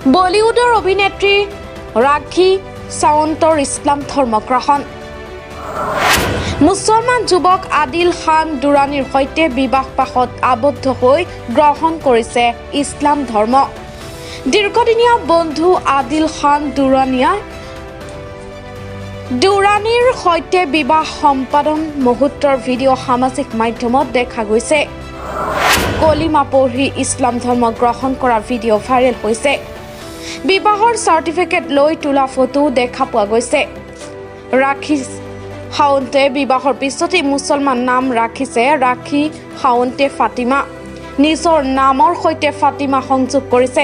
বলিউডৰ অভিনেত্ৰী ৰাখী সাৱন্তৰ ইছলাম ধৰ্ম গ্ৰহণ। মুছলমান যুৱক আদিল খান দুৰানীৰ সৈতে বিবাহপাশত আবদ্ধ হৈ গ্ৰহণ কৰিছে ইছলাম ধৰ্ম। দীৰ্ঘদিনীয়া বন্ধু আদিল খান দুৰানীৰ সৈতে বিবাহ সম্পাদন মুহূৰ্তৰ ভিডিঅ' সামাজিক মাধ্যমত দেখা গৈছে। কলিমা পঢ়ি ইছলাম ধৰ্ম গ্ৰহণ কৰা ভিডিঅ' ভাইৰেল হৈছে। বিবাহৰ চাৰ্টিফিকেট লৈ তোলা ফটো দেখা পোৱা গৈছে। ৰাখী সাৱন্তে বিবাহৰ পিছতেই মুছলমান নাম ৰাখিছে। ৰাখী সাৱন্তে ফাতিমা নিজৰ নামৰ সৈতে ফাতিমা সংযোগ কৰিছে।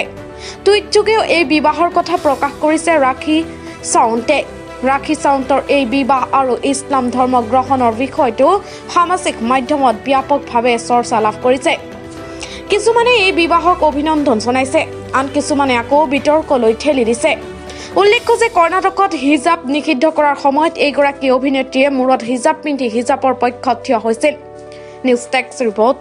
টুইটযোগেও এই বিবাহৰ কথা প্ৰকাশ কৰিছে ৰাখী সাৱন্তে। ৰাখী সাৱন্তৰ এই বিবাহ আৰু ইছলাম ধৰ্ম গ্ৰহণৰ বিষয়টো সামাজিক মাধ্যমত ব্যাপকভাৱে চৰ্চা লাভ কৰিছে। কিছুমানে এই বিবাহক অভিনন্দন জনাইছে, আন কিছুমানে আকৌ বিতৰ্কলৈ ঠেলি দিছে। উল্লেখ্য যে কৰ্ণাটকত হিজাব নিষিদ্ধ কৰাৰ সময়ত এইগৰাকী অভিনেত্ৰীয়ে মূৰত হিজাব পিন্ধি হিজাবৰ পক্ষত থিয় হৈছিল। News text report.